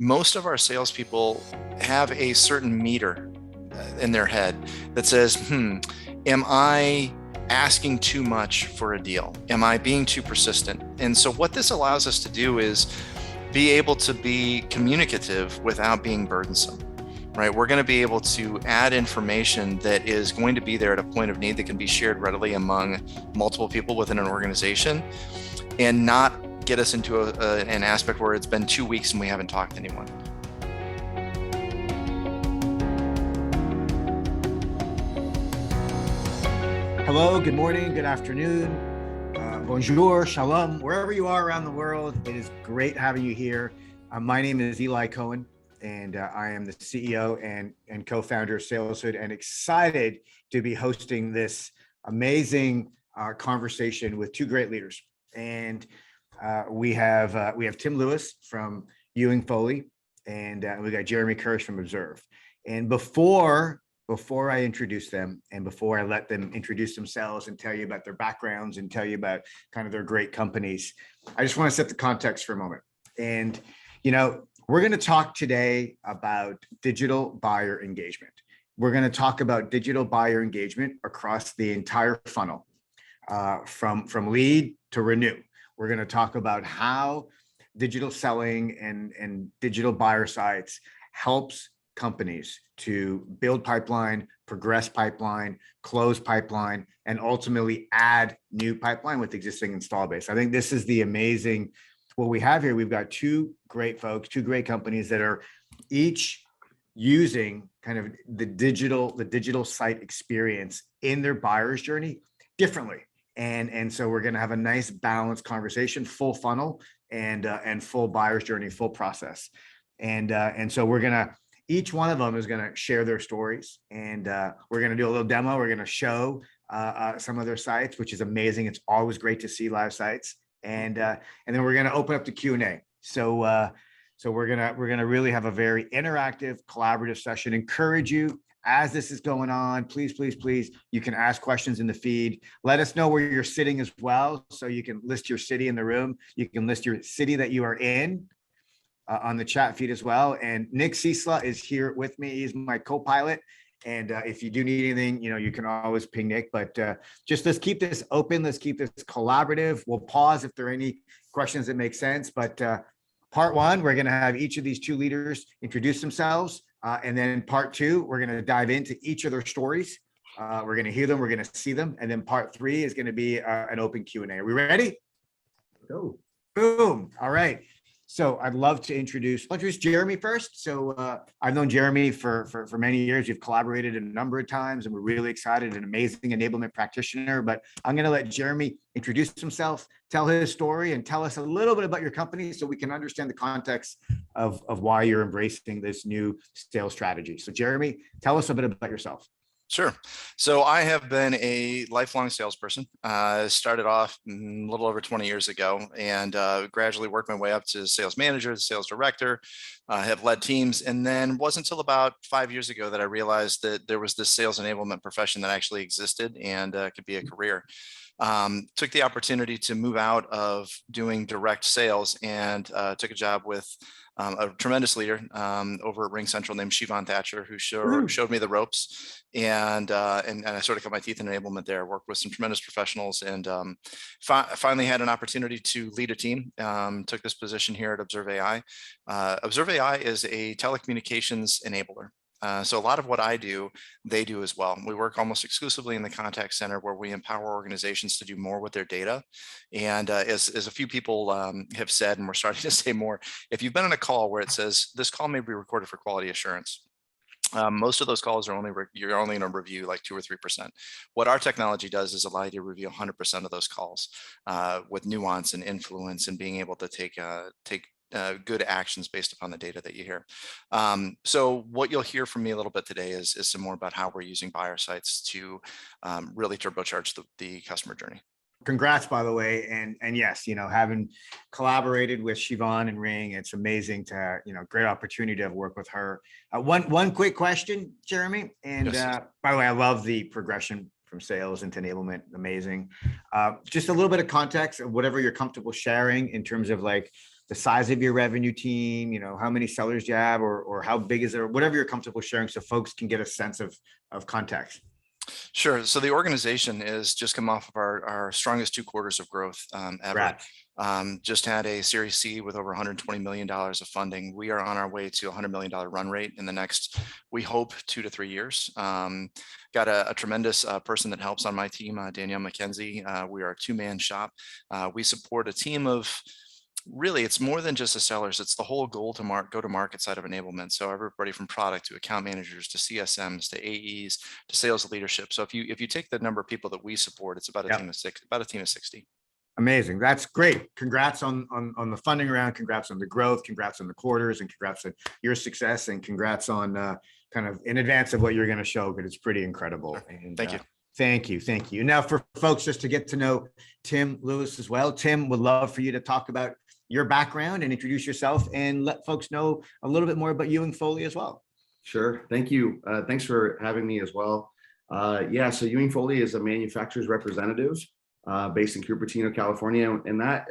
most of our salespeople have a certain meter in their head that says, am I asking too much for a deal? Am I being too persistent? And so what this allows us to do is be able to be communicative without being burdensome, right? We're going to be able to add information that is going to be there at a point of need that can be shared readily among multiple people within an organization and not get us into an aspect where it's been 2 weeks and we haven't talked to anyone. Hello, good morning, good afternoon, bonjour, shalom, wherever you are around the world. It is great having you here. My name is Eli Cohen, and I am the CEO and co-founder of SalesHood, and excited to be hosting this amazing conversation with two great leaders. And we have Tim Lewis from Ewing-Foley, and we got Jeremy Kirsch from Observe. And before I introduce them and before I let them introduce themselves and tell you about their backgrounds and tell you about kind of their great companies, I just want to set the context for a moment. And, we're going to talk today about digital buyer engagement. We're going to talk about digital buyer engagement across the entire funnel, from lead to renew. We're going to talk about how digital selling and digital buyer sites helps companies to build pipeline, progress pipeline, close pipeline, and ultimately add new pipeline with existing install base. I think this is the amazing, what we have here. We've got two great folks, two great companies that are each using kind of the digital site experience in their buyer's journey differently. And so we're going to have a nice balanced conversation, full funnel and full buyer's journey, full process. And so each one of them is going to share their stories, and we're going to do a little demo. We're going to show some of their sites, which is amazing. It's always great to see live sites, and then we're going to open up the Q&A. So we're gonna really have a very interactive, collaborative session. Encourage you as this is going on. Please, you can ask questions in the feed. Let us know where you're sitting as well, so you can list your city in the room. You can list your city that you are in. On the chat feed as well. And Nick Ciesla is here with me. He's my co-pilot. And if you do need anything, you can always ping Nick, but just let's keep this open. Let's keep this collaborative. We'll pause if there are any questions that make sense. But part one, we're going to have each of these two leaders introduce themselves. And then part two, we're going to dive into each of their stories. We're going to hear them. We're going to see them. And then part three is going to be an open Q&A. Are we ready? Go. Boom. All right. So I'd love to introduce Jeremy first. So I've known Jeremy for many years. We've collaborated a number of times, and we're really excited. An amazing enablement practitioner. But I'm going to let Jeremy introduce himself, tell his story, and tell us a little bit about your company so we can understand the context of why you're embracing this new sales strategy. So Jeremy, tell us a bit about yourself. Sure. So I have been a lifelong salesperson. Started off a little over 20 years ago, and gradually worked my way up to sales manager, sales director, have led teams. And then it wasn't until about 5 years ago that I realized that there was this sales enablement profession that actually existed and could be a career. Took the opportunity to move out of doing direct sales and took a job with a tremendous leader over at Ring Central named Siobhan Thatcher, who showed me the ropes, and I sort of got my teeth in enablement there. Worked with some tremendous professionals, and finally had an opportunity to lead a team. Took this position here at Observe.Ai. Observe.Ai is a telecommunications enabler. So a lot of what I do, they do as well. We work almost exclusively in the contact center, where we empower organizations to do more with their data. And as a few people have said, and we're starting to say more, if you've been on a call where it says this call may be recorded for quality assurance, most of those calls are you're only going to review like 2 or 3%. What our technology does is allow you to review 100% of those calls with nuance and influence, and being able to take good actions based upon the data that you hear. So what you'll hear from me a little bit today is some more about how we're using buyer sites to really turbocharge the customer journey. Congrats, by the way. And yes, having collaborated with Siobhan and Ring, it's amazing to, great opportunity to work with her. One quick question, Jeremy. And yes. By the way, I love the progression from sales into enablement. Amazing. Just a little bit of context of whatever you're comfortable sharing in terms of like the size of your revenue team, how many sellers you have, or how big is it, or whatever you're comfortable sharing, so folks can get a sense of context. Sure. So the organization is just come off of our strongest 2 quarters of growth ever. Right. Just had a Series C with over $120 million of funding. We are on our way to a $100 million run rate in the next, we hope, 2 to 3 years. Got a tremendous person that helps on my team, Danielle McKenzie. We are a 2-man shop. We support a team of, really, it's more than just the sellers. It's the whole go-to-market side of enablement. So everybody from product to account managers to CSMs to AEs to sales leadership. So if you take the number of people that we support, it's about a team of 60. Amazing. That's great. Congrats on the funding round. Congrats on the growth. Congrats on the quarters, and congrats on your success, and congrats on kind of in advance of what you're going to show, because it's pretty incredible. And Thank you. Thank you. Now, for folks just to get to know Tim Lewis as well, Tim, would love for you to talk about your background and introduce yourself and let folks know a little bit more about Ewing-Foley as well. Sure. Thank you. Thanks for having me as well. So Ewing-Foley is a manufacturer's representative based in Cupertino, California, and that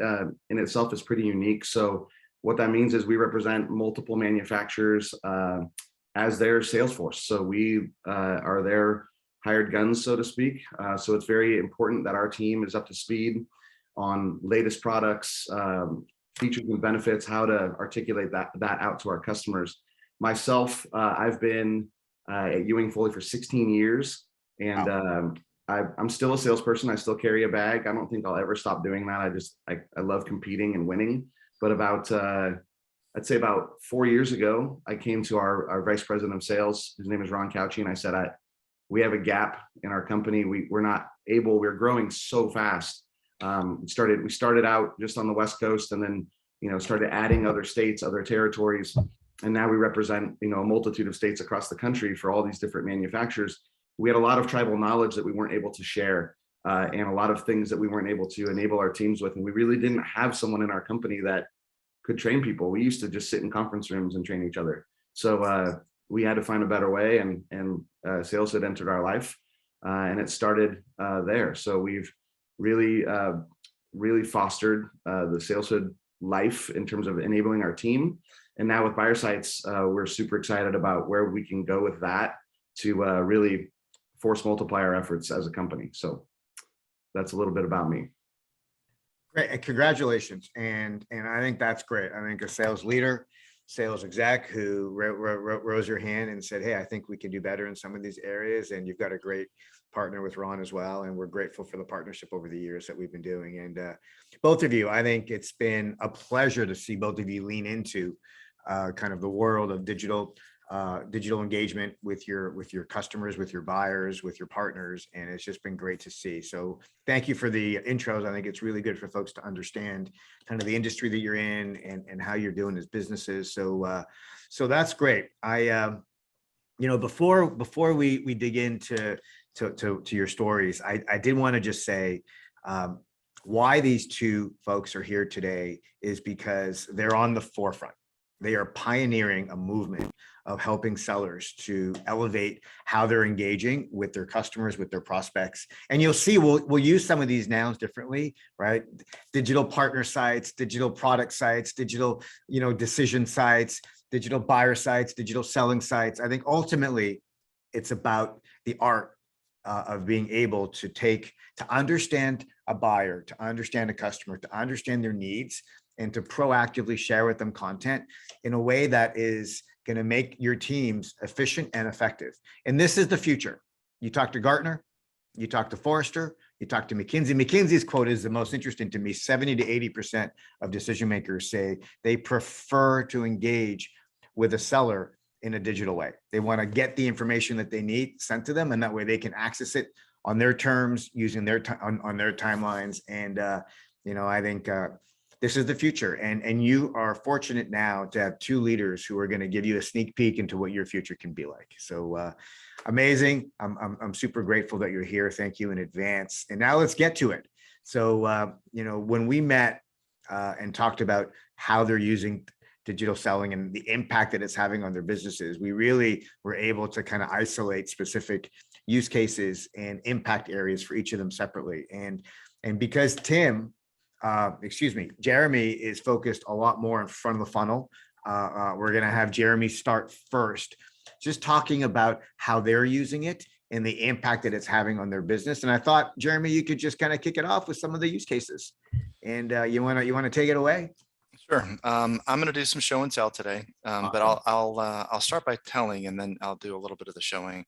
in itself is pretty unique. So what that means is we represent multiple manufacturers as their sales force. So we are their hired guns, so to speak. So it's very important that our team is up to speed on latest products, features and benefits, how to articulate that out to our customers. Myself, I've been at Ewing-Foley for 16 years, and wow. I'm still a salesperson. I still carry a bag. I don't think I'll ever stop doing that. I love competing and winning. But I'd say about 4 years ago, I came to our vice president of sales. His name is Ron Couchy, and I said, we have a gap in our company. We're growing so fast. We started out just on the West Coast, and then started adding other states, other territories, and now we represent a multitude of states across the country for all these different manufacturers. We had a lot of tribal knowledge that we weren't able to share, and a lot of things that we weren't able to enable our teams with, and we really didn't have someone in our company that could train people. We used to just sit in conference rooms and train each other. So we had to find a better way, and SalesHood entered our life, and it started there. So we've really fostered the SalesHood life in terms of enabling our team. And now with buyer sites, we're super excited about where we can go with that to really force multiply our efforts as a company. So that's a little bit about me. Great, and congratulations. And I think that's great. I think a sales leader, sales exec who rose your hand and said, hey, I think we can do better in some of these areas. And you've got a great partner with Ron as well. And we're grateful for the partnership over the years that we've been doing. And both of you, I think it's been a pleasure to see both of you lean into kind of the world of digital engagement with your customers, with your buyers, with your partners. And it's just been great to see. So thank you for the intros. I think it's really good for folks to understand kind of the industry that you're in and how you're doing as businesses. So that's great. Before we dig into your stories, I did want to just say why these two folks are here today is because they're on the forefront. They are pioneering a movement of helping sellers to elevate how they're engaging with their customers, with their prospects. And you'll see we'll use some of these nouns differently, right? Digital partner sites, digital product sites, digital decision sites, digital buyer sites, digital selling sites. I think ultimately it's about the art of being able to understand a buyer, to understand a customer, to understand their needs, and to proactively share with them content in a way that is going to make your teams efficient and effective. And this is the future. You talk to Gartner, you talk to Forrester, you talk to McKinsey. McKinsey's quote is the most interesting to me. 70 to 80% of decision makers say they prefer to engage with a seller in a digital way. They want to get the information that they need sent to them, and that way they can access it on their terms, using their on their timelines. And I think this is the future, and you are fortunate now to have two leaders who are going to give you a sneak peek into what your future can be like. So amazing. I'm super grateful that you're here. Thank you in advance. And now let's get to it. So when we met and talked about how they're using digital selling and the impact that it's having on their businesses, we really were able to kind of isolate specific use cases and impact areas for each of them separately. And because Tim Jeremy is focused a lot more in front of the funnel. We're going to have Jeremy start first, just talking about how they're using it and the impact that it's having on their business. And I thought, Jeremy, you could just kind of kick it off with some of the use cases. And you want to take it away? Sure. I'm going to do some show and tell today, but I'll start by telling, and then I'll do a little bit of the showing.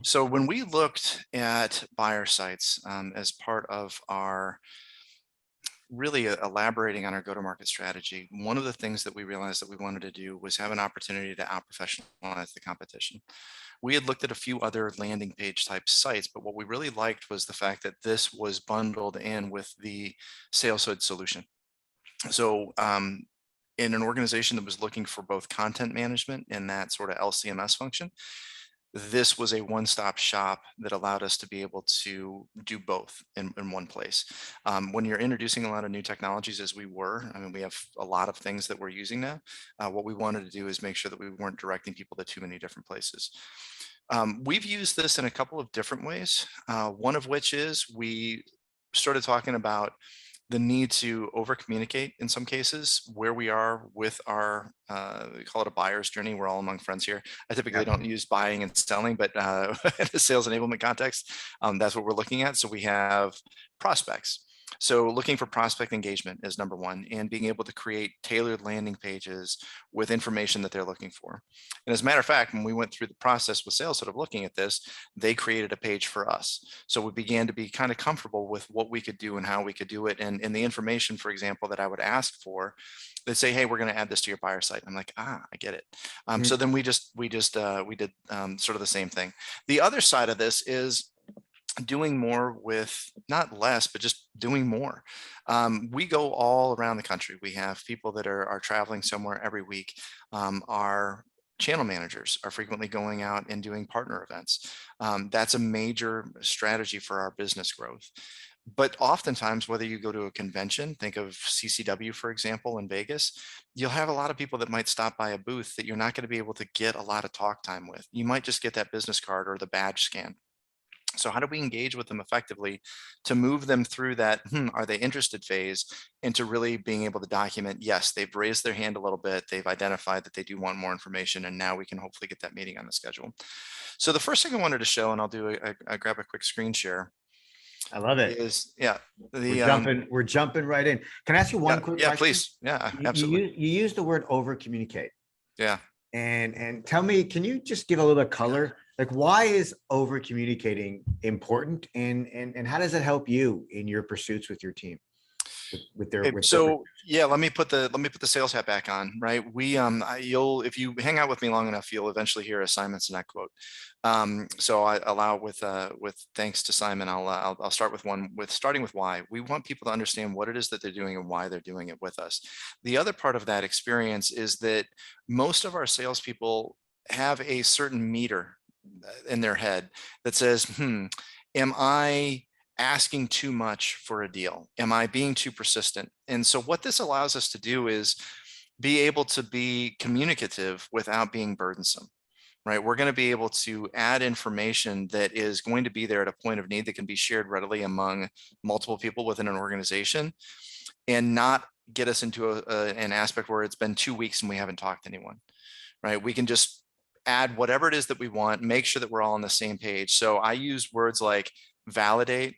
So when we looked at buyer sites as part of our really elaborating on our go-to-market strategy, one of the things that we realized that we wanted to do was have an opportunity to out-professionalize the competition. We had looked at a few other landing page type sites, but what we really liked was the fact that this was bundled in with the SalesHood solution. So in an organization that was looking for both content management and that sort of LCMS function, this was a one-stop shop that allowed us to be able to do both in one place. When you're introducing a lot of new technologies, as we were, I mean, we have a lot of things that we're using now. What we wanted to do is make sure that we weren't directing people to too many different places. We've used this in a couple of different ways. One of which is we started talking about the need to over communicate in some cases where we are with our, we call it a buyer's journey. We're all among friends here. I typically don't use buying and selling, but in a sales enablement context, that's what we're looking at. So we have prospects. So looking for prospect engagement is number one, and being able to create tailored landing pages with information that they're looking for. And as a matter of fact, when we went through the process with SalesHood of looking at this, they created a page for us. So we began to be kind of comfortable with what we could do and how we could do it. And the information, for example, that I would ask for, they'd say, hey, we're going to add this to your buyer site. I'm like, I get it. So then we did sort of the same thing. The other side of this is doing more with not less, but just doing more. We go all around the country. We have people that are traveling somewhere every week. Our channel managers are frequently going out and doing partner events. That's a major strategy for our business growth. But oftentimes, whether you go to a convention, think of CCW, for example, in Vegas, you'll have a lot of people that might stop by a booth that you're not going to be able to get a lot of talk time with. You might just get that business card or the badge scan. So how do we engage with them effectively to move them through that, are they interested phase, into really being able to document, yes, they've raised their hand a little bit, they've identified that they do want more information, and now we can hopefully get that meeting on the schedule. So the first thing I wanted to show, and I'll do I grab a quick screen share. I love it. We're jumping right in. Can I ask you one quick question? Yeah, please. Yeah, absolutely. You use the word over communicate. Yeah. And tell me, can you just give a little color? Like, why is over communicating important, and how does it help you in your pursuits with your team? Yeah, let me put the sales hat back on, right? We if you hang out with me long enough, you'll eventually hear a Simon Sinek quote. So I allow with thanks to Simon, I'll start starting with why. We want people to understand what it is that they're doing and why they're doing it with us. The other part of that experience is that most of our salespeople have a certain meter in their head that says, am I asking too much for a deal? Am I being too persistent? And so what this allows us to do is be able to be communicative without being burdensome, right? We're going to be able to add information that is going to be there at a point of need that can be shared readily among multiple people within an organization, and not get us into an aspect where it's been 2 weeks and we haven't talked to anyone, right? We can just add whatever it is that we want, make sure that we're all on the same page. So I use words like validate,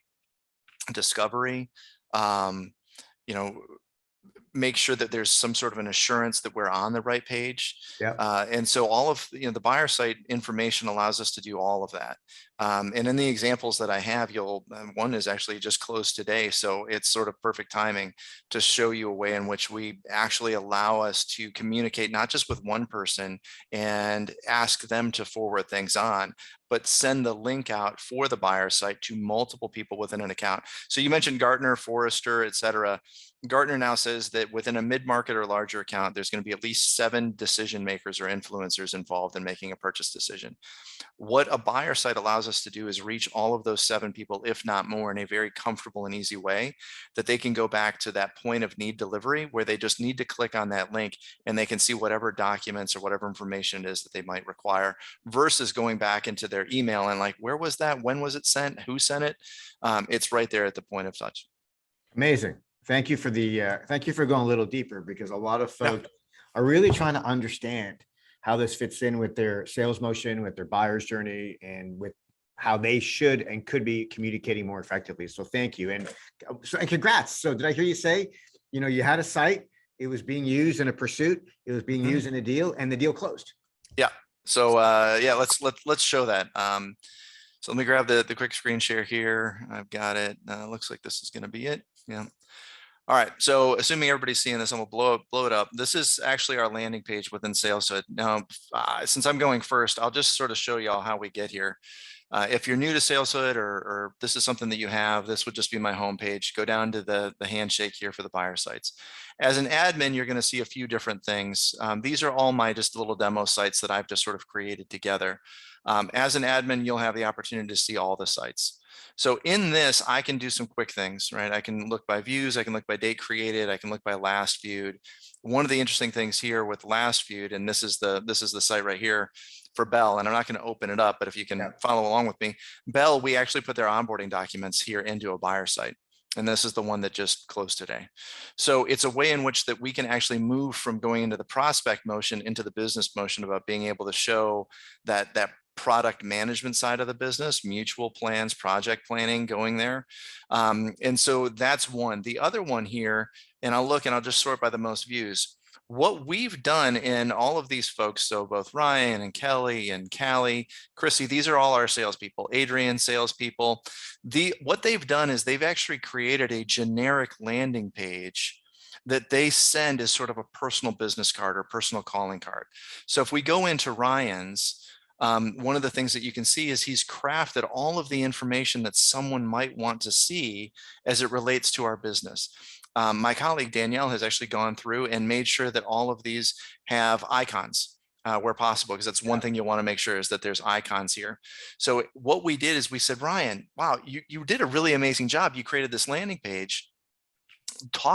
discovery, make sure that there's some sort of an assurance that we're on the right page. And so all of the buyer site information allows us to do all of that. And in the examples that I have, one is actually just closed today. So it's sort of perfect timing to show you a way in which we actually allow us to communicate, not just with one person and ask them to forward things on, but send the link out for the buyer site to multiple people within an account. So you mentioned Gartner, Forrester, et cetera. Gartner now says that within a mid-market or larger account, there's going to be at least 7 decision makers or influencers involved in making a purchase decision. What a buyer site allows us to do is reach all of those 7 people, if not more, in a very comfortable and easy way, that they can go back to that point of need delivery where they just need to click on that link and they can see whatever documents or whatever information it is that they might require, versus going back into their email and like, where was that? When was it sent? Who sent it? It's right there at the point of touch. Amazing. Thank you for thank you for going a little deeper, because a lot of folks are really trying to understand how this fits in with their sales motion, with their buyer's journey, and with how they should and could be communicating more effectively. So thank you. And congrats. So did I hear you say, you had a site, it was being used in a pursuit, it was being used in a deal, and the deal closed? Yeah. So yeah, let's show that. So let me grab the quick screen share here. I've got it. Looks like this is going to be it. Yeah. All right. So assuming everybody's seeing this, I'm gonna blow it up. This is actually our landing page within SalesHood. Now, since I'm going first, I'll just sort of show y'all how we get here. If you're new to SalesHood, or this is something that you have, this would just be my homepage. Go down to the handshake here for the buyer sites. As an admin, you're going to see a few different things. These are all my just little demo sites that I've just sort of created together. As an admin, you'll have the opportunity to see all the sites. So in this, I can do some quick things, right? I can look by views, I can look by date created, I can look by last viewed. One of the interesting things here with last viewed, and this is the site right here for Bell, and I'm not going to open it up, but if you can follow along with me, Bell, we actually put their onboarding documents here into a buyer site. And this is the one that just closed today. So it's a way in which that we can actually move from going into the prospect motion into the business motion, about being able to show that product management side of the business, mutual plans, project planning going there. And so that's one. The other one here, and I'll just sort by the most views. What we've done in all of these folks, so both Ryan and Kelly and Callie, Chrissy, these are all our salespeople, Adrian, salespeople. What they've done is they've actually created a generic landing page that they send as sort of a personal business card or personal calling card. So if we go into Ryan's, one of the things that you can see is he's crafted all of the information that someone might want to see as it relates to our business. My colleague Danielle has actually gone through and made sure that all of these have icons where possible, because that's one thing you want to make sure is that there's icons here. So what we did is we said, Ryan, wow, you did a really amazing job. You created this landing page.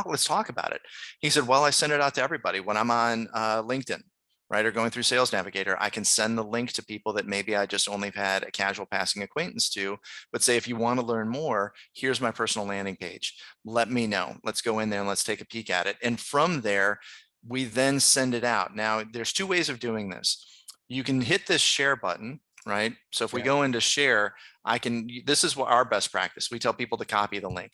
Let's talk about it. He said, well, I send it out to everybody when I'm on LinkedIn, right, or going through Sales Navigator. I can send the link to people that maybe I just only had a casual passing acquaintance to, but say, if you want to learn more, here's my personal landing page. Let me know. Let's go in there and let's take a peek at it. And from there, we then send it out. Now, there's two ways of doing this. You can hit this share button, right? So if we go into share, this is what our best practice. We tell people to copy the link.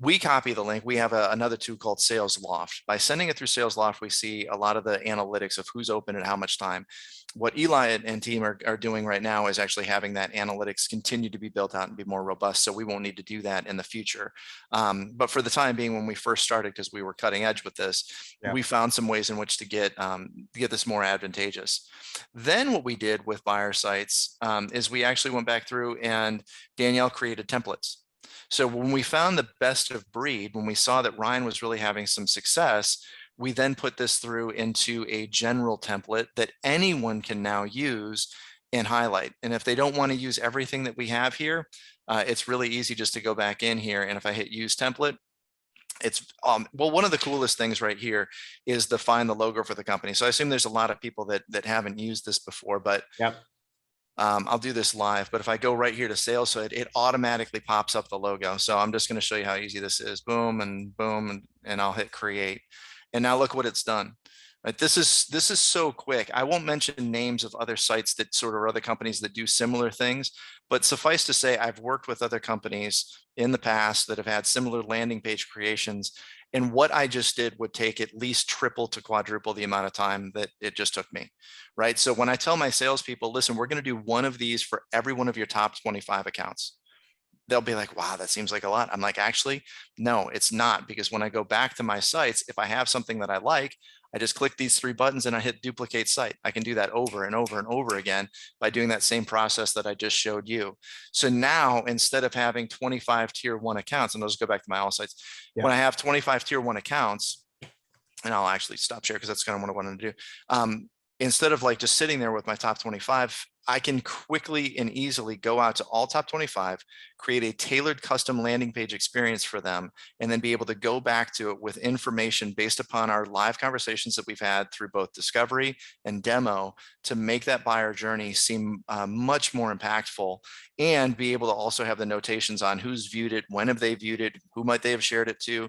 We copy the link. We have another tool called Sales Loft. By sending it through Sales Loft, we see a lot of the analytics of who's open at how much time. What Eli and team are doing right now is actually having that analytics continue to be built out and be more robust. So we won't need to do that in the future. But for the time being, when we first started, because we were cutting edge with this, we found some ways in which to get this more advantageous. Then what we did with buyer sites is we actually went back through and Danielle created templates. So when we found the best of breed, when we saw that Ryan was really having some success, we then put this through into a general template that anyone can now use and highlight. And if they don't want to use everything that we have here, it's really easy just to go back in here. And if I hit use template, it's well, one of the coolest things right here is to find the logo for the company. So I assume there's a lot of people that haven't used this before, but I'll do this live, but if I go right here to SalesHood, it automatically pops up the logo. So I'm just going to show you how easy this is. Boom and boom, and I'll hit create. And now look what it's done. Right? This is so quick. I won't mention names of other sites that sort of other companies that do similar things, but suffice to say, I've worked with other companies in the past that have had similar landing page creations. And what I just did would take at least triple to quadruple the amount of time that it just took me, right? So when I tell my salespeople, listen, we're going to do one of these for every one of your top 25 accounts, they'll be like, wow, that seems like a lot. I'm like, actually, no, it's not. Because when I go back to my sites, if I have something that I like, I just click these three buttons and I hit duplicate site. I can do that over and over and over again by doing that same process that I just showed you. So now, instead of having 25 tier 1 accounts, and those go back to my all sites, when I have 25 tier 1 accounts, and I'll actually stop share because that's kind of what I wanted to do. Instead of like just sitting there with my top 25 I can quickly and easily go out to all top 25, create a tailored custom landing page experience for them, and then be able to go back to it with information based upon our live conversations that we've had through both discovery and demo to make that buyer journey seem much more impactful, and be able to also have the notations on who's viewed it, when have they viewed it, who might they have shared it to.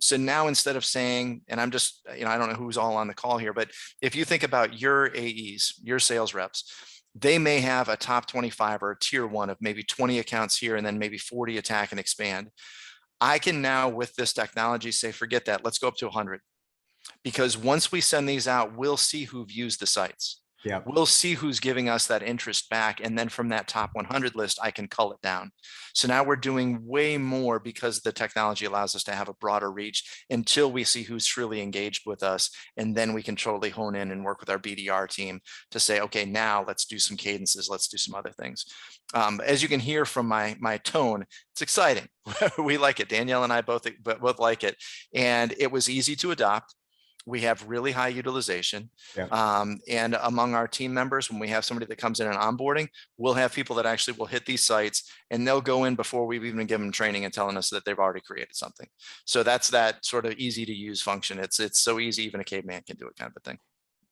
So now instead of saying, and I'm just, I don't know who's all on the call here, but if you think about your AEs, your sales reps, they may have a top 25 or a tier 1 of maybe 20 accounts here and then maybe 40 attack and expand. I can now, with this technology, say, forget that, let's go up to 100. Because once we send these out, we'll see who views the sites. Yeah. We'll see who's giving us that interest back. And then from that top 100 list, I can cull it down. So now we're doing way more because the technology allows us to have a broader reach until we see who's truly engaged with us. And then we can totally hone in and work with our BDR team to say, okay, now let's do some cadences. Let's do some other things. As you can hear from my tone, it's exciting. We like it. Danielle and I both like it. And it was easy to adopt. We have really high utilization. Yeah. And among our team members, when we have somebody that comes in and onboarding, we'll have people that actually will hit these sites and they'll go in before we've even given them training and telling us that they've already created something. So that's that sort of easy to use function. It's so easy, even a caveman can do it, kind of a thing.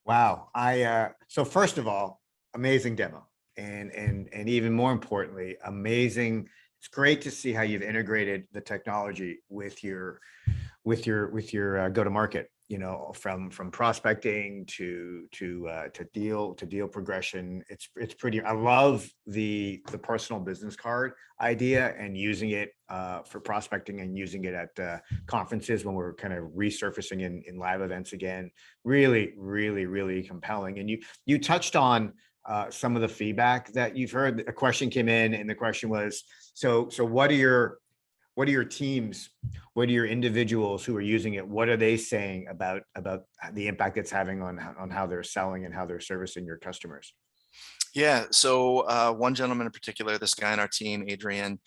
Wow. So first of all, amazing demo. And even more importantly, amazing. It's great to see how you've integrated the technology with your go-to-market, from prospecting to deal progression. It's pretty, I love the personal business card idea and using it for prospecting and using it at conferences when we're kind of resurfacing in live events again. Really, really, really compelling. And you touched on some of the feedback that you've heard. A question came in and the question was, so what are your teams, what are your individuals who are using it? What are they saying about the impact it's having on how they're selling and how they're servicing your customers? Yeah. So one gentleman in particular, this guy on our team, Adrian,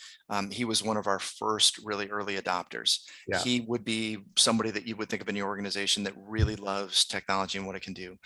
he was one of our first really early adopters. Yeah. He would be somebody that you would think of in your organization that really loves technology and what it can do.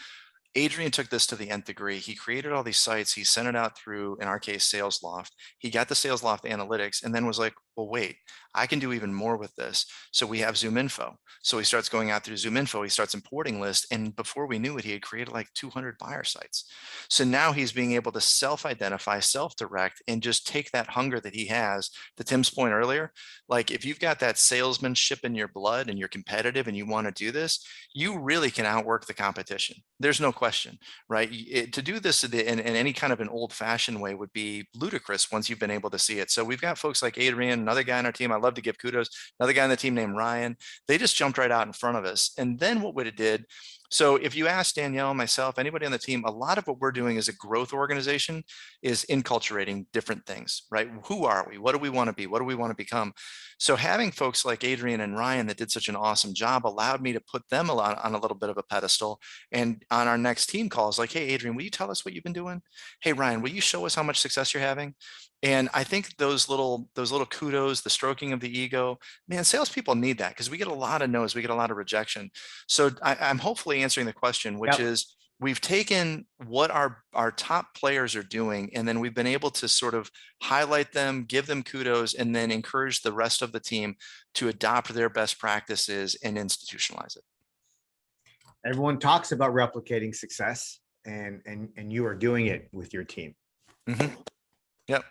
Adrian took this to the nth degree. He created all these sites. He sent it out through, in our case, SalesLoft. He got the SalesLoft analytics and then was like, well, wait, I can do even more with this. So we have ZoomInfo. So he starts going out through ZoomInfo. He starts importing lists. And before we knew it, he had created like 200 buyer sites. So now he's being able to self-identify, self-direct, and just take that hunger that he has, to Tim's point earlier. Like if you've got that salesmanship in your blood and you're competitive and you want to do this, you really can outwork the competition. There's no question, right? To do this in any kind of an old-fashioned way would be ludicrous once you've been able to see it. So we've got folks like Adrian, another guy on our team, I love to give kudos, another guy on the team named Ryan. They just jumped right out in front of us. And then what it did, so if you ask Danielle, myself, anybody on the team, a lot of what we're doing as a growth organization is inculturating different things, right? Who are we? What do we want to be? What do we want to become? So having folks like Adrian and Ryan that did such an awesome job allowed me to put them on a little bit of a pedestal. And on our next team calls, like, hey, Adrian, will you tell us what you've been doing? Hey, Ryan, will you show us how much success you're having? And I think those little kudos, the stroking of the ego, man, salespeople need that because we get a lot of no's, we get a lot of rejection. So I'm hopefully answering the question, which is we've taken what our top players are doing, and then we've been able to sort of highlight them, give them kudos, and then encourage the rest of the team to adopt their best practices and institutionalize it. Everyone talks about replicating success, and you are doing it with your team. Mm-hmm. Yep.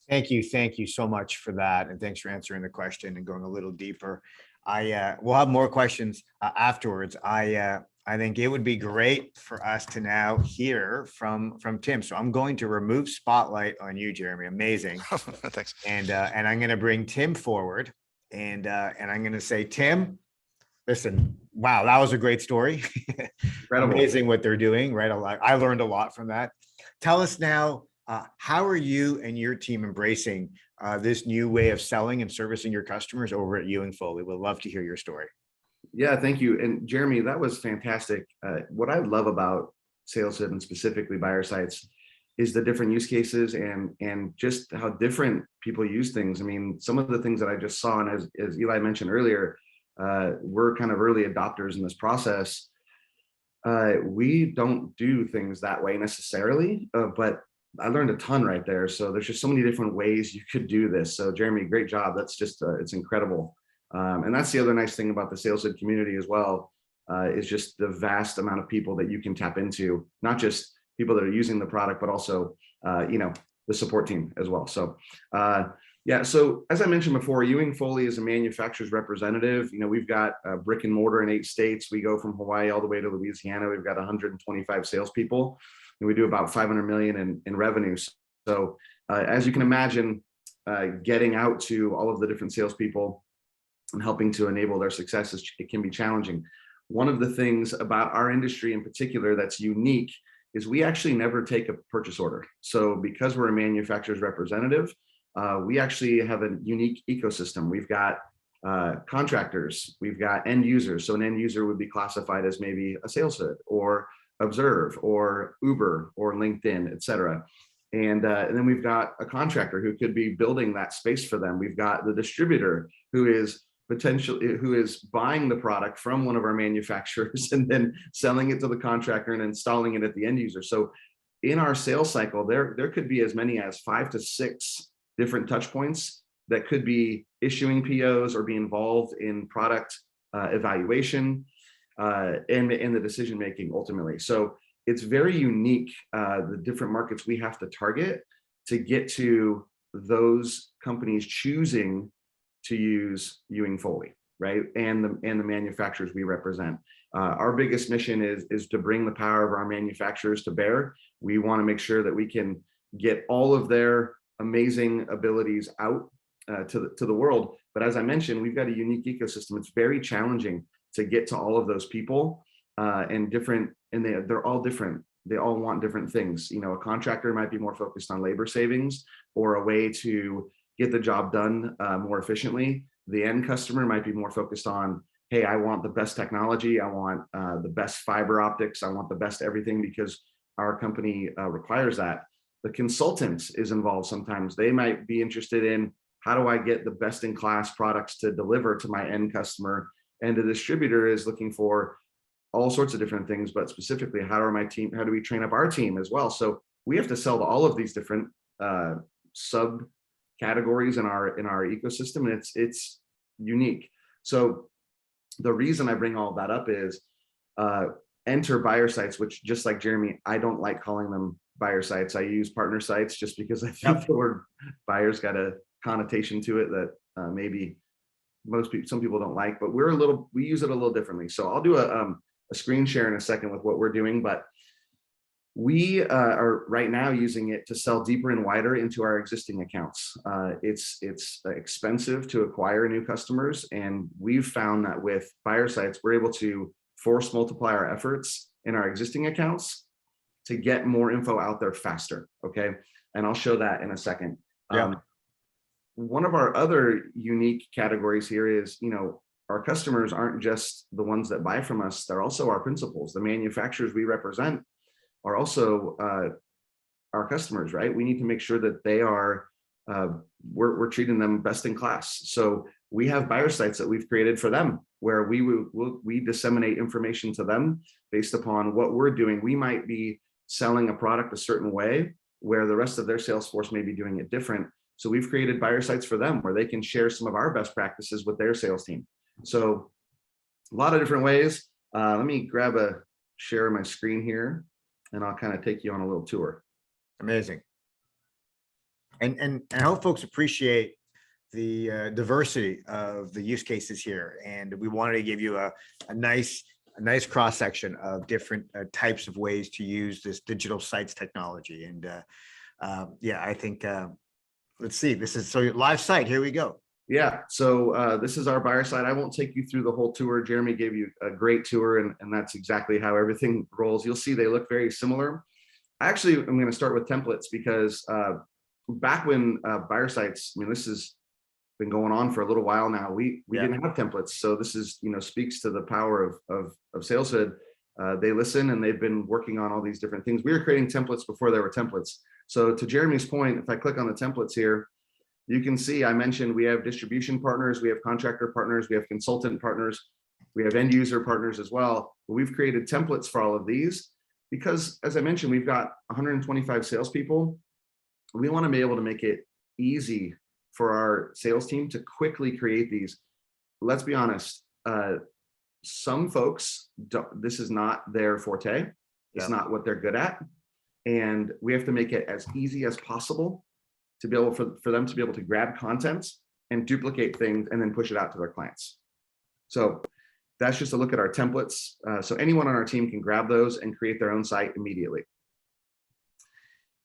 Thank you so much for that, and thanks for answering the question and going a little deeper. We'll have more questions afterwards. I think it would be great for us to now hear from Tim. So I'm going to remove spotlight on you, Jeremy. Amazing. Thanks. And I'm going to bring Tim forward, and I'm going to say, Tim, listen, wow, that was a great story. Amazing what they're doing, right? I learned a lot from that. Tell us now, how are you and your team embracing this new way of selling and servicing your customers over at Ewing-Foley? We'd love to hear your story. Yeah, thank you. And Jeremy, that was fantastic. What I love about SalesHood and specifically buyer sites is the different use cases and just how different people use things. I mean, some of the things that I just saw, and as Eli mentioned earlier, we're kind of early adopters in this process. We don't do things that way necessarily, but I learned a ton right there. So there's just so many different ways you could do this. So Jeremy, great job. That's just, it's incredible. And that's the other nice thing about the SalesHood community as well, is just the vast amount of people that you can tap into, not just people that are using the product, but also, the support team as well. So, yeah, so as I mentioned before, Ewing-Foley is a manufacturer's representative. We've got brick and mortar in 8 states. We go from Hawaii all the way to Louisiana. We've got 125 salespeople, and we do about 500 million in revenues. So as you can imagine, getting out to all of the different salespeople and helping to enable their successes, it can be challenging. One of the things about our industry in particular that's unique is we actually never take a purchase order. So because we're a manufacturer's representative, we actually have a unique ecosystem. We've got contractors, we've got end users. So an end user would be classified as maybe a SalesHood or Observe or Uber or LinkedIn, et cetera. And then we've got a contractor who could be building that space for them. We've got the distributor who is buying the product from one of our manufacturers and then selling it to the contractor and installing it at the end user. So in our sales cycle, there could be as many as 5 to 6 different touch points that could be issuing POs or be involved in product evaluation and the decision making ultimately. So it's very unique, the different markets we have to target to get to those companies choosing to use Ewing-Foley, right? And the manufacturers we represent. Our biggest mission is to bring the power of our manufacturers to bear. We want to make sure that we can get all of their amazing abilities out to the world. But as I mentioned, we've got a unique ecosystem. It's very challenging to get to all of those people and they're all different. They all want different things. A contractor might be more focused on labor savings or a way to get the job done more efficiently. The end customer might be more focused on, hey, I want the best technology. I want the best fiber optics. I want the best everything because our company requires that. The consultant is involved sometimes. They might be interested in, how do I get the best in class products to deliver to my end customer? And the distributor is looking for all sorts of different things, but specifically, how do we train up our team as well? So we have to sell to all of these different subcategories in our ecosystem, and it's unique. So the reason I bring all that up is enter buyer sites, which, just like Jeremy, I don't like calling them buyer sites. I use partner sites just because I think the word buyer's got a connotation to it that maybe some people don't like, but we use it a little differently. So I'll do a screen share in a second with what we're doing, but we are right now using it to sell deeper and wider into our existing accounts. It's expensive to acquire new customers, and we've found that with buyer sites, we're able to force multiply our efforts in our existing accounts to get more info out there faster. Okay, and I'll show that in a second. Yeah. One of our other unique categories here is, our customers aren't just the ones that buy from us; they're also our principals. The manufacturers we represent are also our customers, right? We need to make sure that they are, we're treating them best in class. So we have buyer sites that we've created for them, where we disseminate information to them based upon what we're doing. We might be selling a product a certain way, where the rest of their sales force may be doing it different. So we've created buyer sites for them where they can share some of our best practices with their sales team. So a lot of different ways. Let me share my screen here, and I'll kind of take you on a little tour. Amazing. And I hope folks appreciate the diversity of the use cases here. And we wanted to give you a nice cross section of different types of ways to use this digital sites technology. And yeah, I think, let's see, this is so live site. Here we go. Yeah, so this is our buyer site. I won't take you through the whole tour. Jeremy gave you a great tour, and that's exactly how everything rolls. You'll see they look very similar. Actually, I'm going to start with templates because back when buyer sites, this has been going on for a little while now. We didn't have templates, so this is speaks to the power of SalesHood. They listen, and they've been working on all these different things. We were creating templates before there were templates. So to Jeremy's point, if I click on the templates here, you can see I mentioned we have distribution partners, we have contractor partners, we have consultant partners. We have end user partners as well. But we've created templates for all of these because, as I mentioned, we've got 125 salespeople. We want to be able to make it easy for our sales team to quickly create these. Let's be honest, some folks this is not their forte. It's not what they're good at. And we have to make it as easy as possible to be able for them to be able to grab content and duplicate things and then push it out to their clients. So that's just a look at our templates. So anyone on our team can grab those and create their own site immediately.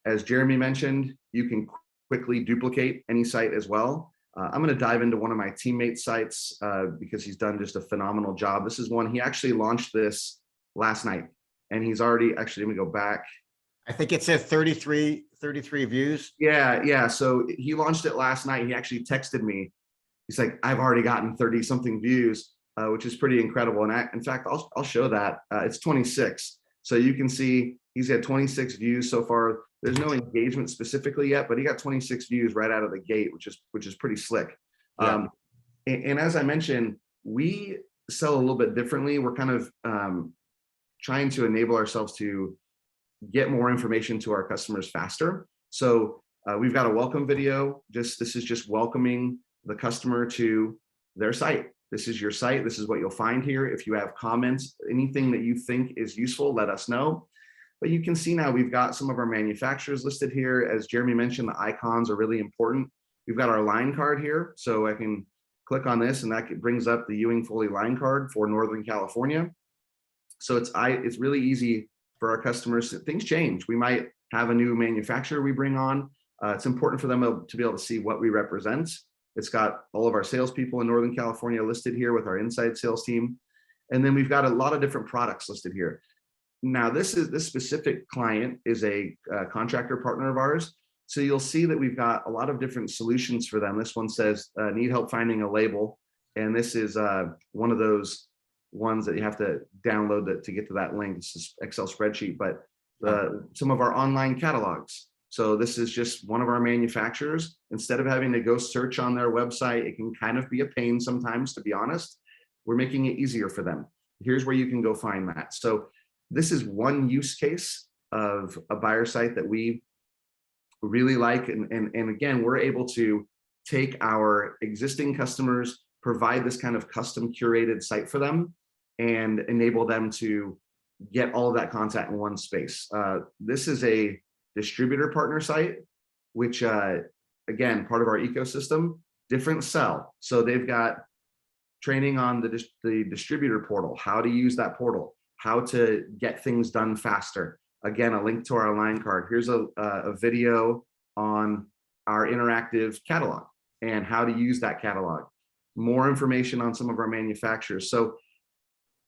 As Jeremy mentioned, you can quickly duplicate any site as well. I'm going to dive into one of my teammates' sites because he's done just a phenomenal job. This is one, he actually launched this last night, and he's already, actually, let me go back. I think it says 33 views. Yeah. So he launched it last night. He actually texted me. He's like, I've already gotten 30 something views, which is pretty incredible. And in fact, I'll show that. It's 26. So you can see he's had 26 views so far. There's no engagement specifically yet, but he got 26 views right out of the gate, which is pretty slick. Yeah. And as I mentioned, we sell a little bit differently. We're kind of trying to enable ourselves to get more information to our customers faster. So we've got a welcome video. This is just welcoming the customer to their site. This is your site. This is what you'll find here. If you have comments, anything that you think is useful, let us know. But you can see now we've got some of our manufacturers listed here. As Jeremy mentioned, the icons are really important. We've got our line card here. So I can click on this and that brings up the Ewing-Foley line card for Northern California. So it's really easy for our customers. Things change. We might have a new manufacturer we bring on. It's important for them to be able to see what we represent. It's got all of our salespeople in Northern California listed here with our inside sales team. And then we've got a lot of different products listed here. Now, this specific client is a contractor partner of ours. So you'll see that we've got a lot of different solutions for them. This one says, need help finding a label. And this is one of those ones that you have to download to get to that link. It's this Excel spreadsheet, but some of our online catalogs. So this is just one of our manufacturers. Instead of having to go search on their website, it can kind of be a pain sometimes, to be honest. We're making it easier for them. Here's where you can go find that. So this is one use case of a buyer site that we really like. And again, we're able to take our existing customers, provide this kind of custom curated site for them, and enable them to get all of that content in one space. This is a distributor partner site, which again, part of our ecosystem, different sell. So they've got training on the distributor portal, how to use that portal, how to get things done faster. Again, a link to our line card. Here's a video on our interactive catalog and how to use that catalog. More information on some of our manufacturers. So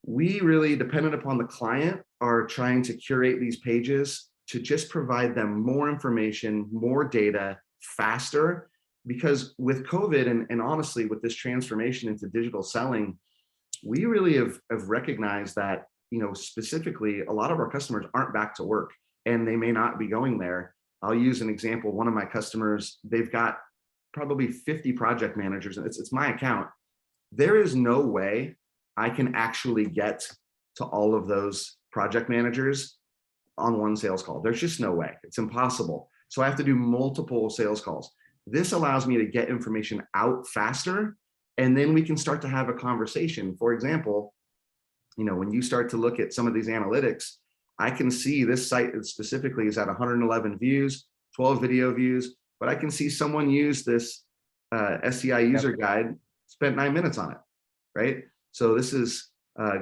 we really, dependent upon the client, are trying to curate these pages to just provide them more information, more data, faster. Because with COVID and honestly, with this transformation into digital selling, we really have recognized that, specifically, a lot of our customers aren't back to work and they may not be going there. I'll use an example. One of my customers, they've got probably 50 project managers, and it's my account. There is no way I can actually get to all of those project managers on one sales call. There's just no way. It's impossible. So I have to do multiple sales calls. This allows me to get information out faster, and then we can start to have a conversation. For example, when you start to look at some of these analytics, I can see this site specifically is at 111 views, 12 video views, but I can see someone use this SCI user guide, spent 9 minutes on it, right? So this is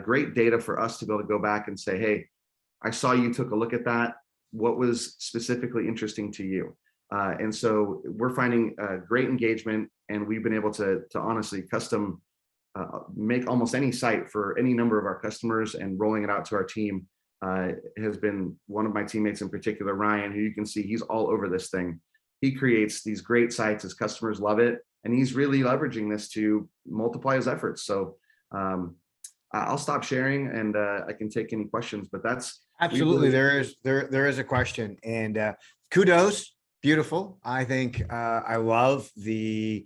great data for us to be able to go back and say, hey, I saw you took a look at that. What was specifically interesting to you? And so we're finding great engagement, and we've been able to honestly custom make almost any site for any number of our customers, and rolling it out to our team has been one of my teammates in particular, Ryan, who you can see he's all over this thing. He creates these great sites, his customers love it, and he's really leveraging this to multiply his efforts. So I'll stop sharing, and I can take any questions, but that's absolutely there is a question, and kudos, beautiful. I think I love the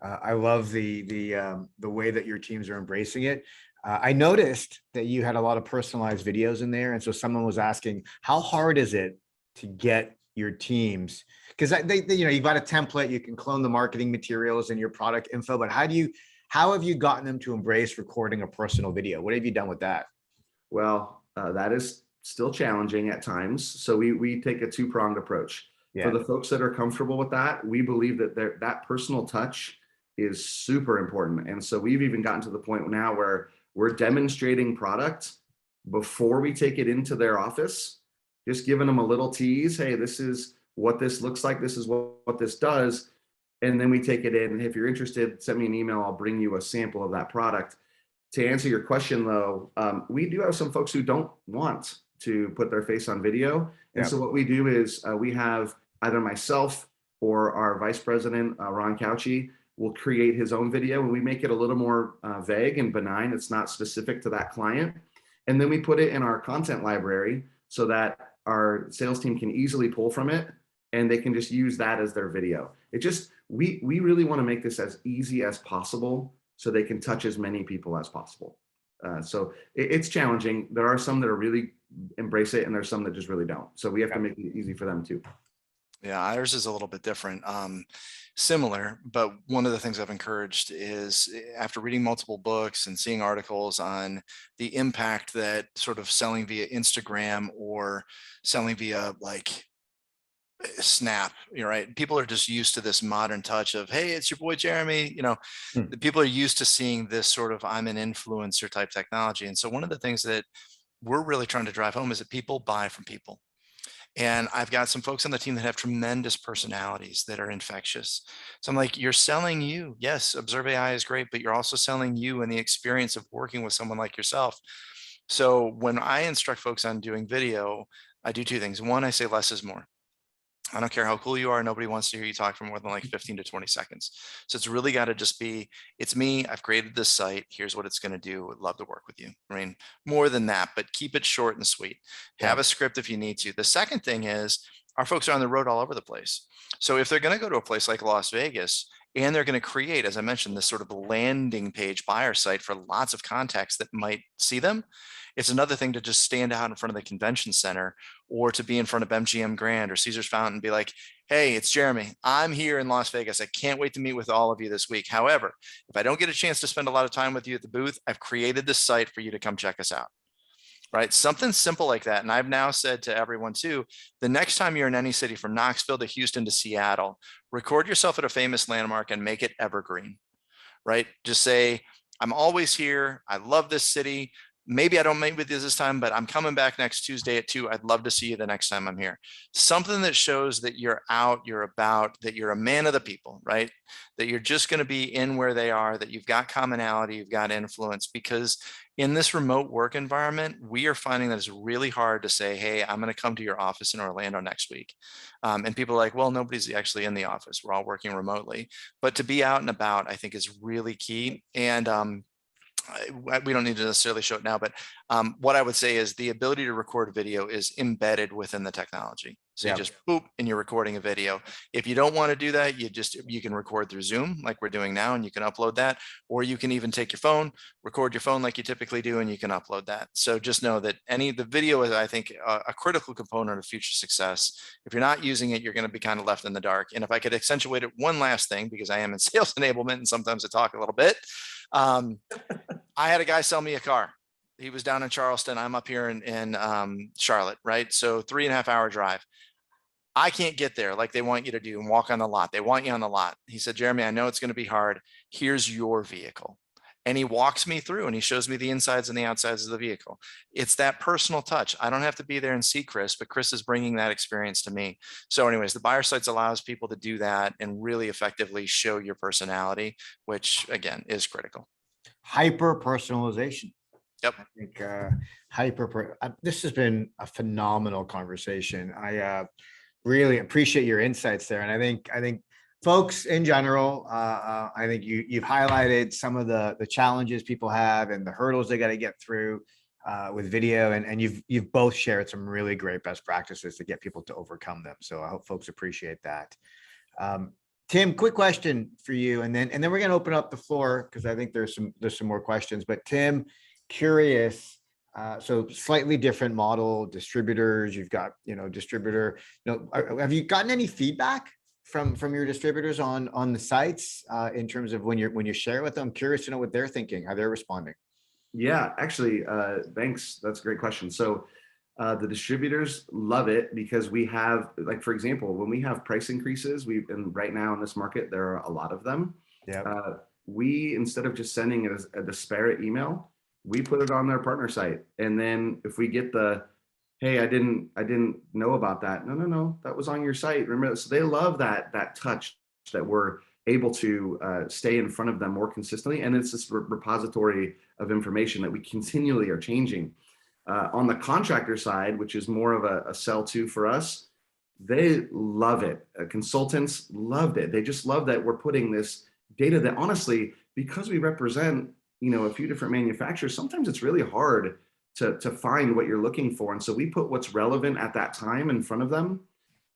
way that your teams are embracing it. I noticed that you had a lot of personalized videos in there. And so someone was asking, how hard is it to get your teams? Because you've got a template, you can clone the marketing materials and your product info, but how have you gotten them to embrace recording a personal video? What have you done with that? Well, that is still challenging at times. So we take a two-pronged approach. Yeah. For the folks that are comfortable with that, we believe that that personal touch is super important. And so we've even gotten to the point now where we're demonstrating product before we take it into their office, just giving them a little tease. Hey, this is what this looks like. This is what this does. And then we take it in. If you're interested, send me an email. I'll bring you a sample of that product. To answer your question, though, we do have some folks who don't want to put their face on video. And so what we do is we have either myself or our vice president, Ron Couchy, will create his own video, and we make it a little more vague and benign. It's not specific to that client. And then we put it in our content library so that our sales team can easily pull from it, and they can just use that as their video. We really want to make this as easy as possible so they can touch as many people as possible. So it's challenging. There are some that are really embrace it, and there's some that just really don't. So we have to make it easy for them too. Yeah, ours is a little bit different, similar, but one of the things I've encouraged is after reading multiple books and seeing articles on the impact that sort of selling via Instagram or selling via like Snap, right? People are just used to this modern touch of, hey, it's your boy Jeremy. The people are used to seeing this sort of I'm an influencer type technology. And so one of the things that we're really trying to drive home is that people buy from people. And I've got some folks on the team that have tremendous personalities that are infectious. So I'm like, you're selling you. Yes, Observe.AI is great, but you're also selling you and the experience of working with someone like yourself. So when I instruct folks on doing video, I do two things. One, I say less is more. I don't care how cool you are. Nobody wants to hear you talk for more than like 15 to 20 seconds. So it's really got to just be, it's me. I've created this site. Here's what it's going to do. Would love to work with you. I mean, more than that, but keep it short and sweet. Have a script if you need to. The second thing is our folks are on the road all over the place. So if they're going to go to a place like Las Vegas, and they're going to create, as I mentioned, this sort of landing page buyer site for lots of contacts that might see them. It's another thing to just stand out in front of the convention center or to be in front of MGM Grand or Caesar's Fountain and be like, hey, it's Jeremy. I'm here in Las Vegas. I can't wait to meet with all of you this week. However, if I don't get a chance to spend a lot of time with you at the booth, I've created this site for you to come check us out. Right? Something simple like that. And I've now said to everyone too, the next time you're in any city from Knoxville to Houston to Seattle, record yourself at a famous landmark and make it evergreen, right? Just say, I'm always here. I love this city. Maybe I don't meet with you this time, but I'm coming back next Tuesday at 2. I'd love to see you the next time I'm here. Something that shows that you're out, you're about, that you're a man of the people, right? That you're just going to be in where they are, that you've got commonality, you've got influence, because in this remote work environment, we are finding that it's really hard to say, hey, I'm going to come to your office in Orlando next week. And people are like, well, nobody's actually in the office. We're all working remotely. But to be out and about, I think is really key. And we don't need to necessarily show it now, but what I would say is the ability to record video is embedded within the technology. So you just boop and you're recording a video. If you don't want to do that, you can record through Zoom like we're doing now, and you can upload that, or you can even take your phone, record your phone like you typically do, and you can upload that. So just know that the video is, I think, a critical component of future success. If you're not using it, you're going to be kind of left in the dark. And if I could accentuate it one last thing, because I am in sales enablement and sometimes I talk a little bit, I had a guy sell me a car. He was down in Charleston. I'm up here in Charlotte, right? So 3.5 hour drive. I can't get there like they want you to do and walk on the lot. They want you on the lot. He said, Jeremy, I know it's going to be hard. Here's your vehicle. And he walks me through and he shows me the insides and the outsides of the vehicle. It's that personal touch. I don't have to be there and see Chris, but Chris is bringing that experience to me. So anyways, the buyer sites allows people to do that and really effectively show your personality, which again is critical. Hyper personalization. Yep. I think this has been a phenomenal conversation. I really appreciate your insights there. And I think folks in general, I think you've highlighted some of the challenges people have and the hurdles they got to get through with video. And you've both shared some really great best practices to get people to overcome them. So I hope folks appreciate that. Tim, quick question for you, and then we're going to open up the floor because I think there's some more questions. But Tim, curious. So slightly different model, distributors. You've got, distributor. Have you gotten any feedback from your distributors on the sites in terms of when you share it with them? I'm curious to know what they're thinking, how they're responding. Yeah, actually, thanks. That's a great question. So the distributors love it because we have, like, for example, when we have price increases, and right now in this market, there are a lot of them. Yeah. We, instead of just sending a disparate email, we put it on their partner site. And then if we get hey, I didn't know about that. No, that was on your site. Remember, so they love that touch that we're able to stay in front of them more consistently. And it's this repository of information that we continually are changing. On the contractor side, which is more of a sell to for us, they love it. Consultants loved it. They just love that we're putting this data that, honestly, because we represent, a few different manufacturers, sometimes it's really hard to find what you're looking for. And so we put what's relevant at that time in front of them,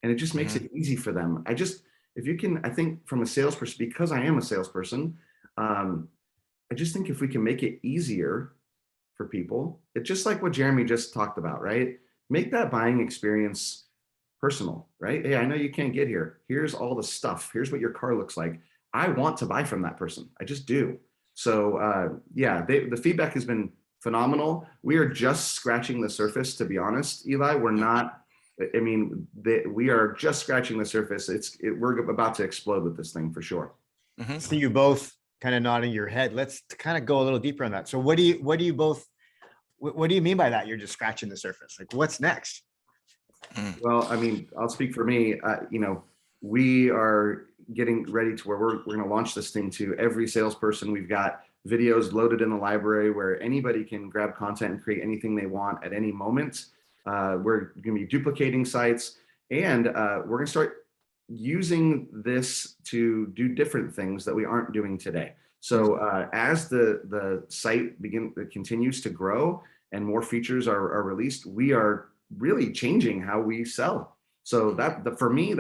and it just makes it easy for them. If you can, I think from a salesperson, because I am a salesperson, I just think if we can make it easier for people, it's just like what Jeremy just talked about, right? Make that buying experience personal, right? Hey, I know you can't get here. Here's all the stuff. Here's what your car looks like. I want to buy from that person. I just do. So yeah, the feedback has been phenomenal. We are just scratching the surface, to be honest, Eli. We're not, we are just scratching the surface. We're about to explode with this thing for sure. So you both kind of nodding your head. Let's kind of go a little deeper on that. So what do you mean by that? You're just scratching the surface. Like, what's next? Well, I'll speak for me. We are getting ready to where we're going to launch this thing to every salesperson. We've got videos loaded in the library where anybody can grab content and create anything they want at any moment. We're going to be duplicating sites, and we're going to start using this to do different things that we aren't doing today. So as the site continues to grow and more features are released, we are really changing how we sell. So for me,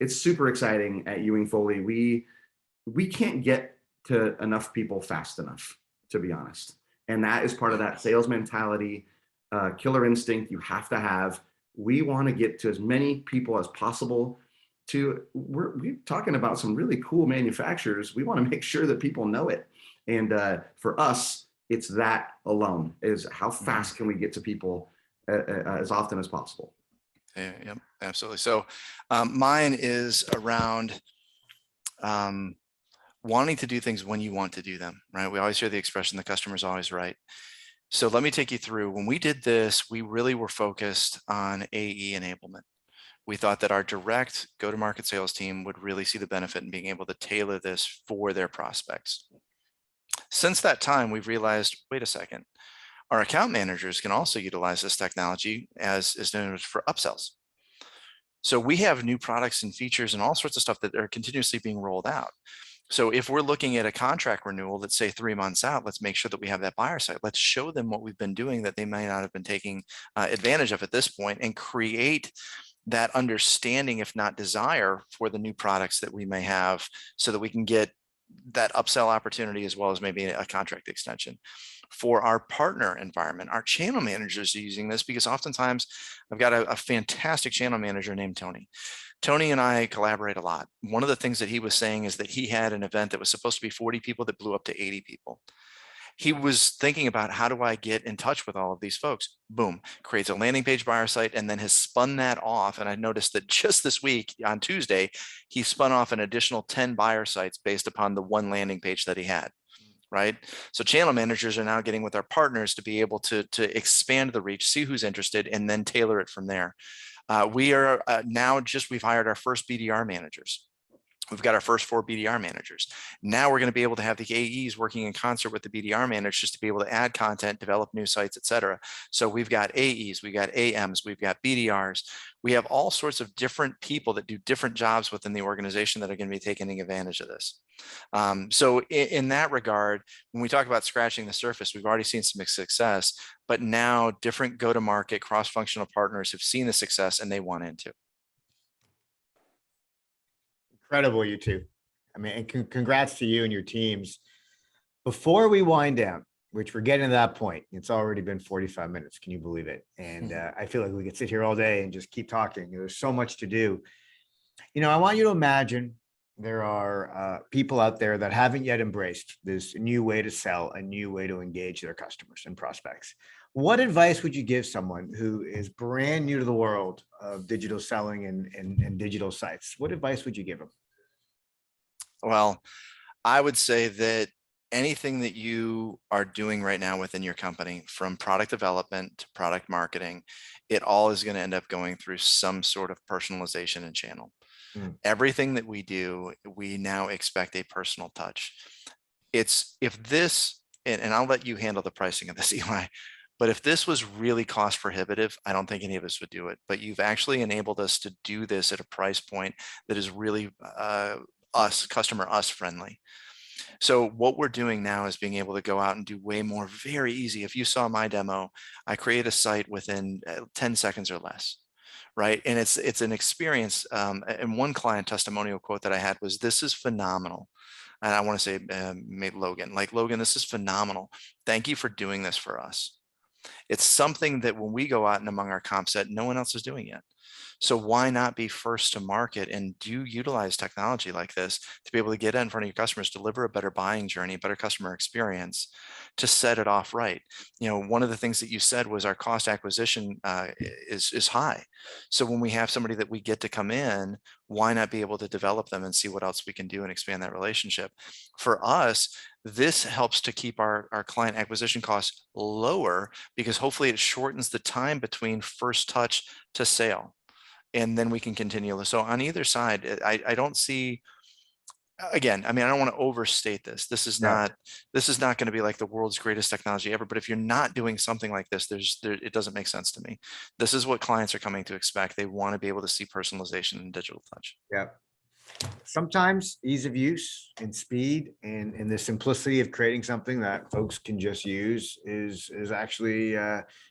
it's super exciting at Ewing-Foley. We can't get to enough people fast enough, to be honest. And that is part of that sales mentality, killer instinct you have to have. We want to get to as many people as possible. We're talking about some really cool manufacturers. We want to make sure that people know it. And for us, it's that alone, is how fast can we get to people as often as possible. Yeah, yep, absolutely. So mine is around wanting to do things when you want to do them, right? We always hear the expression, the customer's always right. So let me take you through. When we did this, we really were focused on AE enablement. We thought that our direct go-to-market sales team would really see the benefit in being able to tailor this for their prospects. Since that time, we've realized, wait a second, our account managers can also utilize this technology as known for upsells. So we have new products and features and all sorts of stuff that are continuously being rolled out. So if we're looking at a contract renewal, let's say 3 months out, let's make sure that we have that buyer site. Let's show them what we've been doing that they may not have been taking advantage of at this point, and create that understanding, if not desire, for the new products that we may have, so that we can get that upsell opportunity as well as maybe a contract extension. For our partner environment, our channel managers are using this because oftentimes I've got a fantastic channel manager named Tony. Tony and I collaborate a lot. One of the things that he was saying is that he had an event that was supposed to be 40 people that blew up to 80 people. He was thinking about, how do I get in touch with all of these folks? Boom, creates a landing page buyer site, and then has spun that off. And I noticed that just this week on Tuesday, he spun off an additional 10 buyer sites based upon the one landing page that he had. Right. So channel managers are now getting with our partners to be able to expand the reach, see who's interested, and then tailor it from there. We are we've hired our first BDR managers. We've got our first 4 BDR managers. Now we're going to be able to have the AEs working in concert with the BDR managers to be able to add content, develop new sites, et cetera. So we've got AEs, we've got AMs, we've got BDRs. We have all sorts of different people that do different jobs within the organization that are going to be taking advantage of this. So in that regard, when we talk about scratching the surface, we've already seen some success, but now different go-to-market cross-functional partners have seen the success and they want into. Incredible, you two. I mean, and congrats to you and your teams. Before we wind down, which we're getting to that point. It's already been 45 minutes. Can you believe it? And I feel like we could sit here all day and just keep talking. There's so much to do. I want you to imagine there are people out there that haven't yet embraced this new way to sell, a new way to engage their customers and prospects. What advice would you give someone who is brand new to the world of digital selling and digital sites? What advice would you give them? Well, I would say that anything that you are doing right now within your company, from product development to product marketing, it all is going to end up going through some sort of personalization and channel. Everything that we do, we now expect a personal touch. It's if this, and I'll let you handle the pricing of this, Eli, but if this was really cost prohibitive, I don't think any of us would do it. But you've actually enabled us to do this at a price point that is really customer friendly. So what we're doing now is being able to go out and do way more, very easy. If you saw my demo, I create a site within 10 seconds or less. Right. And it's an experience. And one client testimonial quote that I had was, "This is phenomenal." And I want to say, maybe Logan, like, "Logan, this is phenomenal. Thank you for doing this for us." It's something that when we go out and among our comp set, no one else is doing yet. So why not be first to market and do utilize technology like this to be able to get in front of your customers, deliver a better buying journey, better customer experience, to set it off right. One of the things that you said was our cost acquisition is high. So when we have somebody that we get to come in, why not be able to develop them and see what else we can do and expand that relationship? For us, this helps to keep our client acquisition costs lower, because hopefully it shortens the time between first touch to sale. And then we can continue. So on either side, I don't see, again, I mean, I don't want to overstate this. This is not going to be like the world's greatest technology ever. But if you're not doing something like this, it doesn't make sense to me. This is what clients are coming to expect. They want to be able to see personalization and digital touch. Yeah. Sometimes ease of use and speed and the simplicity of creating something that folks can just use is actually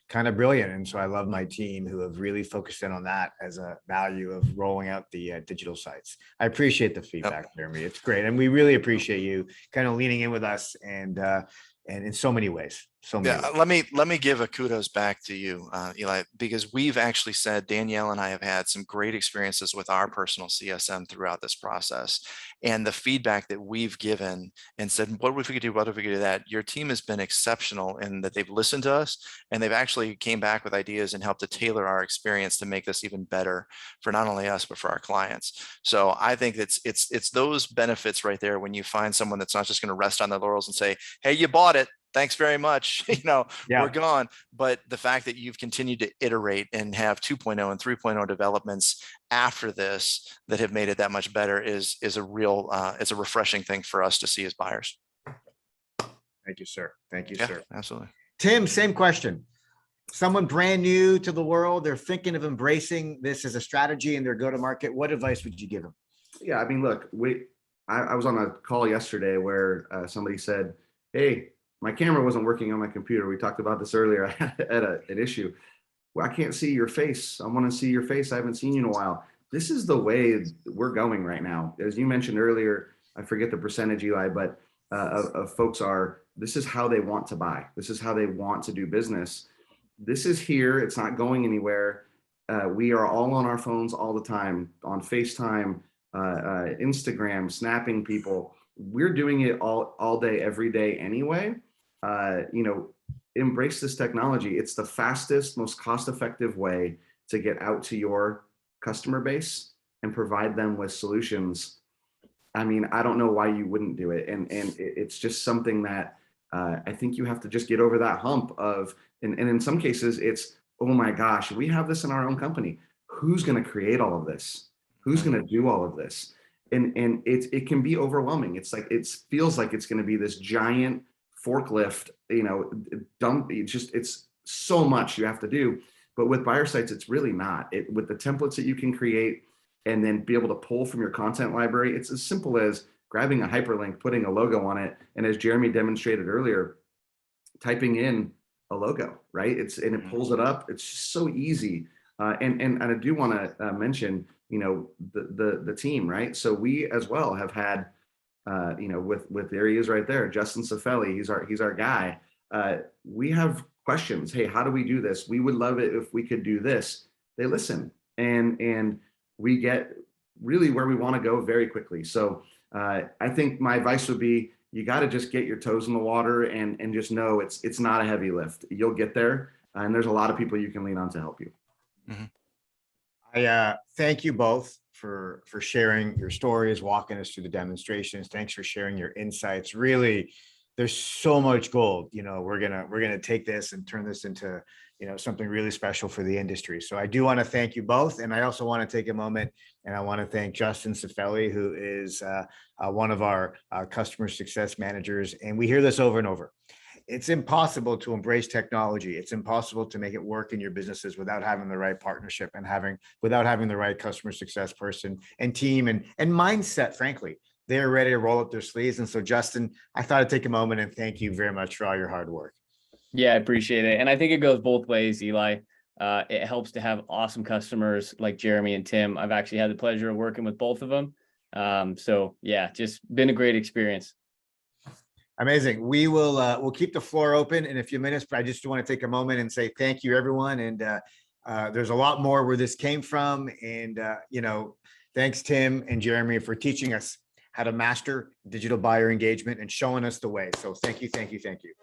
kind of brilliant. And so I love my team who have really focused in on that as a value of rolling out the digital sites. I appreciate the feedback, Jeremy. It's great. And we really appreciate you kind of leaning in with us and in so many ways. Let me give a kudos back to you, Eli, because we've actually said, Danielle and I have had some great experiences with our personal CSM throughout this process, and the feedback that we've given and said, what if we could do, what if we could do that? Your team has been exceptional in that they've listened to us, and they've actually came back with ideas and helped to tailor our experience to make this even better for not only us, but for our clients. So I think it's those benefits right there when you find someone that's not just going to rest on their laurels and say, "Hey, you bought it. Thanks very much. We're gone." But the fact that you've continued to iterate and have 2.0 and 3.0 developments after this that have made it that much better is a real, it's a refreshing thing for us to see as buyers. Thank you, sir. Thank you, sir. Absolutely. Tim, same question. Someone brand new to the world, they're thinking of embracing this as a strategy in their go-to-market. What advice would you give them? Yeah, I mean, look, I was on a call yesterday where somebody said, "Hey, my camera wasn't working on my computer. We talked about this earlier at an issue. Well, I can't see your face. I want to see your face. I haven't seen you in a while." This is the way we're going right now. As you mentioned earlier, I forget the percentage, Eli, but of folks this is how they want to buy. This is how they want to do business. This is here. It's not going anywhere. We are all on our phones all the time, on FaceTime, Instagram, snapping people. We're doing it all day, every day anyway. Embrace this technology. It's the fastest, most cost-effective way to get out to your customer base and provide them with solutions. I mean, I don't know why you wouldn't do it. And it's just something that I think you have to just get over that hump of, and in some cases it's, oh my gosh, we have this in our own company. Who's going to create all of this? Who's going to do all of this? And it can be overwhelming. It's like, it feels like it's going to be this giant forklift, it's so much you have to do. But with buyer sites, it's really not. With the templates that you can create and then be able to pull from your content library, it's as simple as grabbing a hyperlink, putting a logo on it, and as Jeremy demonstrated earlier, typing in a logo, right? And it pulls it up. It's just so easy. And I do want to mention, the team, right? So we as well have had, with there he is right there, Justin Cifelli. He's our guy. we have questions. Hey, how do we do this? We would love it if we could do this. They listen, and we get really where we want to go very quickly. So I think my advice would be, you got to just get your toes in the water and just know it's not a heavy lift. You'll get there, and there's a lot of people you can lean on to help you. Mm-hmm. I thank you both for sharing your stories, walking us through the demonstrations. Thanks for sharing your insights. Really, there's so much gold. We're gonna take this and turn this into something really special for the industry. So I do want to thank you both, and I also want to take a moment and I want to thank Justin Cifelli, who is one of our customer success managers. And we hear this over and over. It's impossible to embrace technology. It's impossible to make it work in your businesses without having the right partnership and without having the right customer success person and team and mindset. Frankly, they're ready to roll up their sleeves. And so, Justin, I thought I'd take a moment and thank you very much for all your hard work. Yeah, I appreciate it. And I think it goes both ways, Eli. It helps to have awesome customers like Jeremy and Tim. I've actually had the pleasure of working with both of them. So yeah, just been a great experience. Amazing. We'll keep the floor open in a few minutes, but I just want to take a moment and say thank you, everyone. And there's a lot more where this came from. And thanks, Tim and Jeremy, for teaching us how to master digital buyer engagement and showing us the way. So thank you, thank you, thank you.